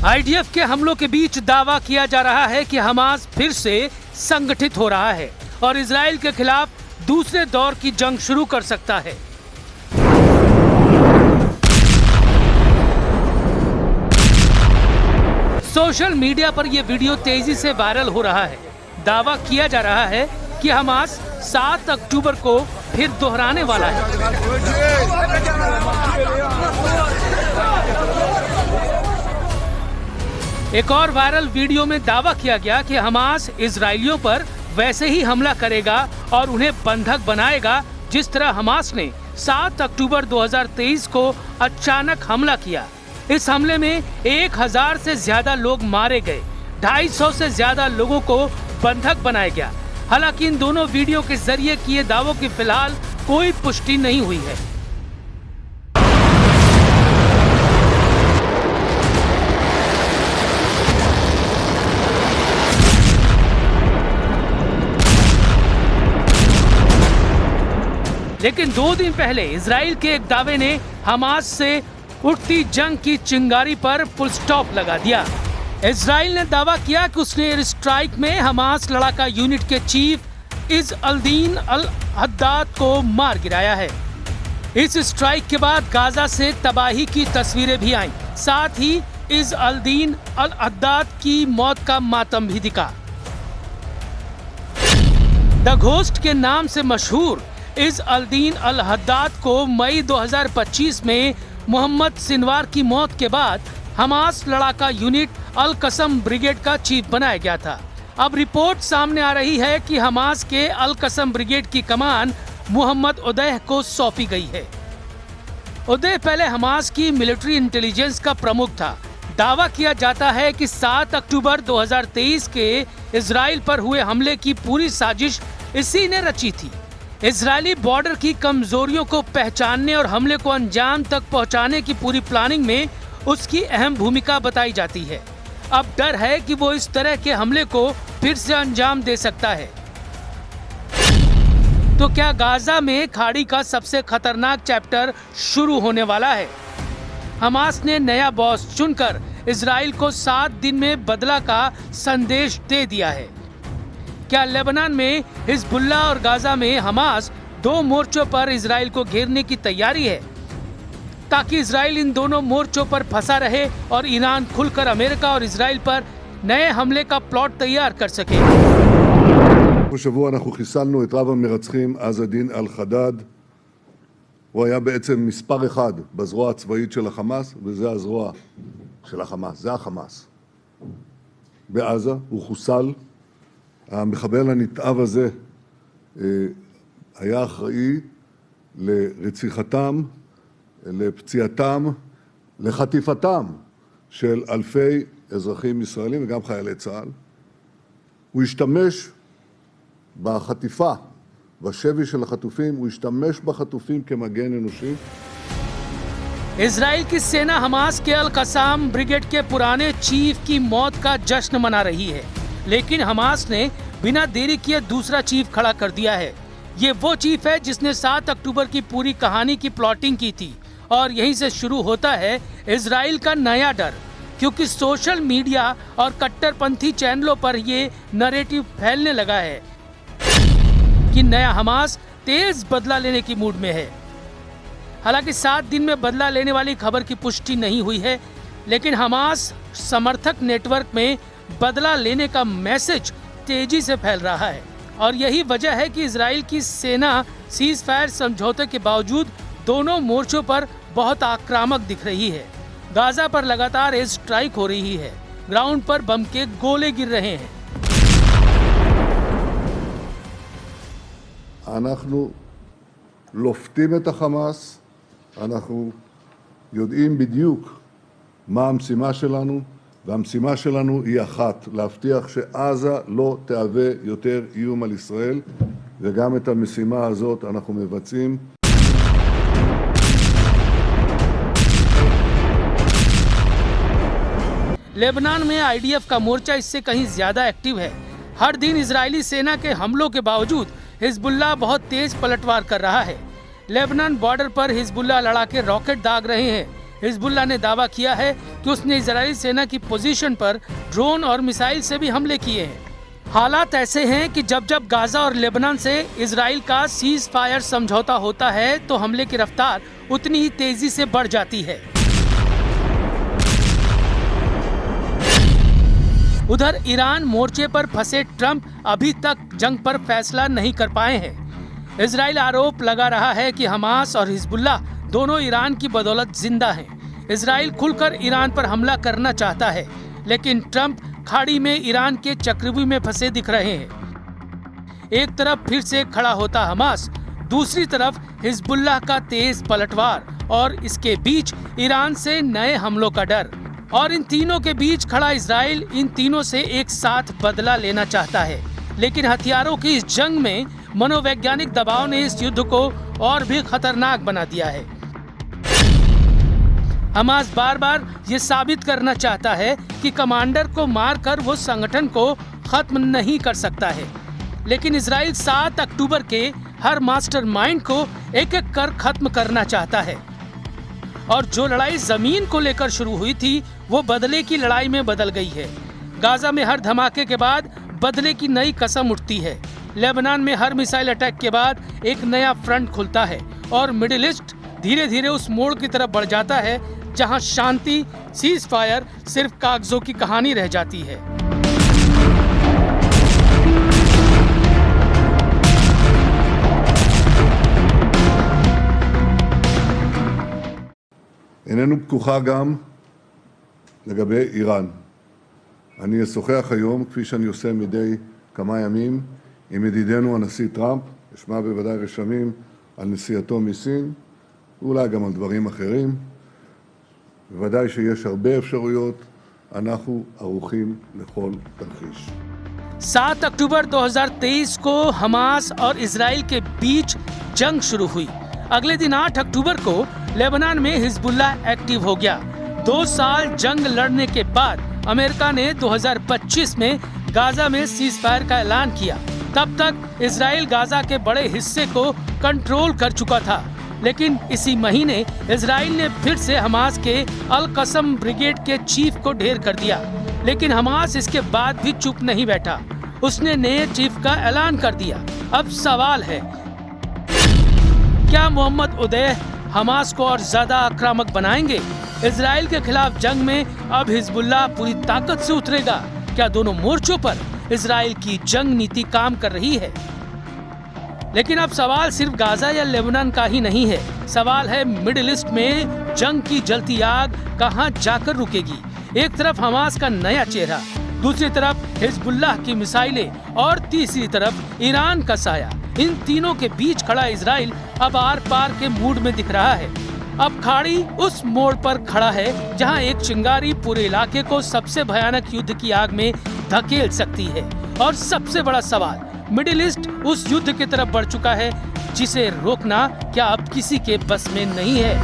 IDF के हमलों के बीच दावा किया जा रहा है कि हमास फिर से संगठित हो रहा है और इजराइल के खिलाफ दूसरे दौर की जंग शुरू कर सकता है। सोशल मीडिया पर यह वीडियो तेजी से वायरल हो रहा है। दावा किया जा रहा है कि हमास 7 अक्टूबर को फिर दोहराने वाला है। एक और वायरल वीडियो में दावा किया गया कि हमास इजरायलियों पर वैसे ही हमला करेगा और उन्हें बंधक बनाएगा जिस तरह हमास ने 7 अक्टूबर 2023 को अचानक हमला किया। इस हमले में 1000 से ज्यादा लोग मारे गए, 250 से ज्यादा लोगों को बंधक बनाया गया। हालांकि इन दोनों वीडियो के जरिए किए दावों की फिलहाल कोई पुष्टि नहीं हुई है। लेकिन 2 दिन पहले इजराइल के एक दावे ने हमास से उठती जंग की चिंगारी पर फुल स्टॉप लगा दिया। इजराइल ने दावा किया कि उसने एयर स्ट्राइक में हमास लड़ाका यूनिट के चीफ इज़ अल-दीन अल-हद्दाद को मार गिराया है। इस स्ट्राइक के बाद गाजा से तबाही की तस्वीरें भी आईं। साथ ही इज़ अल-दीन अल-हद्दाद की मौत का मातम भी दिखा। द घोस्ट के नाम से मशहूर इज़ अल-दीन अल-हद्दाद को मई 2025 में मोहम्मद सिनवार की मौत के बाद हमास लड़ाका यूनिट अल कसम ब्रिगेड का चीफ बनाया गया था। अब रिपोर्ट सामने आ रही है कि हमास के अल कसम ब्रिगेड की कमान मोहम्मद उदैह को सौंपी गई है। उदैह पहले हमास की मिलिट्री इंटेलिजेंस का प्रमुख था। दावा किया जाता है कि 7 अक्टूबर 2023 के इजराइल पर हुए हमले की पूरी साजिश इसी ने रची थी। इजरायली बॉर्डर की कमजोरियों को पहचानने और हमले को अंजाम तक पहुंचाने की पूरी प्लानिंग में उसकी अहम भूमिका बताई जाती है। अब डर है कि वो इस तरह के हमले को फिर से अंजाम दे सकता है। तो क्या गाजा में खाड़ी का सबसे खतरनाक चैप्टर शुरू होने वाला है? हमास ने नया बॉस चुनकर इजराइल को 7 दिन में बदला का संदेश दे दिया है। क्या लेबनान में हिजबुल्लाह और गाजा में हमास 2 मोर्चों पर इजराइल को घेरने की तैयारी है ताकि इजराइल इन दोनों मोर्चों पर फंसा रहे और ईरान खुलकर अमेरिका और इजराइल पर नए हमले का प्लॉट तैयार कर सके? השבוע אנחנו חיסלנו את רב המרצחים עז א-דין אל-חדאד. הוא היה בעצם מספר 1 בזרוע הצבאית של החמאס, וזה הזרוע של החמאס, זה החמאס. בעזה הוא חוסל. המחבל הנתעב הזה היה אחראי לרציחתם, לפציעתם, לחטיפתם של אלפי אזרחים ישראלים וגם חיילי צה"ל. הוא השתמש בחטיפה, בשבי של החטופים, הוא השתמש בחטופים כמגן אנושי. इजराइल की सेना हमास के अल कसाम ब्रिगेड के पुराने चीफ की मौत का जश्न मना रही है, लेकिन हमास ने बिना देरी किए दूसरा चीफ खड़ा कर दिया है। ये वो चीफ है जिसने 7 अक्टूबर की पूरी कहानी की प्लॉटिंग की थी और यहीं से शुरू होता है इजराइल का नया डर, क्योंकि सोशल मीडिया और कट्टरपंथी चैनलों पर ये नैरेटिव फैलने लगा है कि नया हमास तेज बदला लेने की मूड में है। हालांकि 7 दिन में बदला लेने वाली खबर की पुष्टि नहीं हुई है, लेकिन हमास समर्थक नेटवर्क में बदला लेने का मैसेज तेजी से फैल रहा है और यही वजह है कि इजराइल की सेना सीज फायर समझौते के बावजूद दोनों मोर्चों पर बहुत आक्रामक दिख रही है। गाजा पर लगातार एयर स्ट्राइक हो रही है, ग्राउंड पर बम के गोले गिर रहे हैं। אנחנו לופתים את החמאס, אנחנו יודעים בדיוק מה המשימה שלנו, והמשימה שלנו היא אחת, להבטיח שעזה לא תהווה יותר איום על ישראל, וגם את המשימה הזאת אנחנו מבצעים. लेबनान में आईडीएफ का मोर्चा इससे कहीं ज्यादा एक्टिव है। हर दिन इजरायली सेना के हमलों के बावजूद हिजबुल्लाह बहुत तेज पलटवार कर रहा है। लेबनान बॉर्डर पर हिजबुल्लाह लड़ाके रॉकेट दाग रहे हैं। हिजबुल्लाह ने दावा किया है कि उसने इजरायली सेना की पोजीशन पर ड्रोन और मिसाइल से भी हमले किए हैं। हालात ऐसे हैं कि जब जब गाजा और लेबनान से इजराइल का सीज फायर समझौता होता है तो हमले की रफ्तार उतनी ही तेजी से बढ़ जाती है। उधर ईरान मोर्चे पर फंसे ट्रंप अभी तक जंग पर फैसला नहीं कर पाए हैं। इजराइल आरोप लगा रहा है कि हमास और हिजबुल्लाह दोनों ईरान की बदौलत जिंदा हैं। इजराइल खुलकर ईरान पर हमला करना चाहता है, लेकिन ट्रंप खाड़ी में ईरान के चक्रव्यूह में फंसे दिख रहे हैं। एक तरफ फिर से खड़ा होता हमास, दूसरी तरफ हिजबुल्लाह का तेज पलटवार और इसके बीच ईरान से नए हमलों का डर। और इन तीनों के बीच खड़ा इजराइल इन तीनों से एक साथ बदला लेना चाहता है, लेकिन हथियारों की इस जंग में मनोवैज्ञानिक दबाव ने इस युद्ध को और भी खतरनाक बना दिया है। हमास बार बार ये साबित करना चाहता है कि कमांडर को मारकर वो संगठन को खत्म नहीं कर सकता है, लेकिन इजराइल 7 अक्टूबर के हर मास्टरमाइंड को एक एक कर खत्म करना चाहता है। और जो लड़ाई जमीन को लेकर शुरू हुई थी वो बदले की लड़ाई में बदल गई है। गाजा में हर धमाके के बाद बदले की नई कसम उठती है। लेबनान में हर मिसाइल अटैक के बाद एक नया फ्रंट खुलता है और मिडिल ईस्ट धीरे धीरे उस मोड़ की तरफ बढ़ जाता है जहां शांति, सीज फायर सिर्फ कागजों की कहानी रह जाती है। איננו פתוחה גם לגבי איראן. אני אשוחח היום, כפי שאני עושה מדי כמה ימים, עם ידידנו הנשיא טראמפ, אשמע בוודאי רשמים על נסיעתו מסין, ואולי גם על דברים אחרים. בוודאי שיש הרבה אפשרויות, אנחנו ערוכים לכל תרחיש. 7 अक्टूबर 2023 को हमास और इजराइल के बीच जंग शुरू हुई। अगले दिन 8 अक्टूबर को लेबनान में हिजबुल्लाह एक्टिव हो गया। 2 साल जंग लड़ने के बाद अमेरिका ने 2025 में गाजा में सीज फायर का ऐलान किया। तब तक इजराइल गाजा के बड़े हिस्से को कंट्रोल कर चुका था, लेकिन इसी महीने इजराइल ने फिर से हमास के अल कसम ब्रिगेड के चीफ को ढेर कर दिया। लेकिन हमास इसके बाद भी चुप नहीं बैठा, उसने नए चीफ का ऐलान कर दिया। अब सवाल है, क्या मोहम्मद उदैह हमास को और ज्यादा आक्रामक बनाएंगे? इजराइल के खिलाफ जंग में अब हिजबुल्लाह पूरी ताकत से उतरेगा? क्या दोनों मोर्चों पर इजराइल की जंग नीति काम कर रही है? लेकिन अब सवाल सिर्फ गाजा या लेबनान का ही नहीं है। सवाल है मिडिल ईस्ट में जंग की जलती आग कहां जाकर रुकेगी? एक तरफ हमास का नया चेहरा, दूसरी तरफ हिजबुल्लाह की मिसाइलें और तीसरी तरफ ईरान का साया। इन तीनों के बीच खड़ा इजराइल अब आर पार के मूड में दिख रहा है। अब खाड़ी उस मोड़ पर खड़ा है जहां एक चिंगारी पूरे इलाके को सबसे भयानक युद्ध की आग में धकेल सकती है। और सबसे बड़ा सवाल, मिडिल ईस्ट उस युद्ध की तरफ बढ़ चुका है जिसे रोकना क्या अब किसी के बस में नहीं है।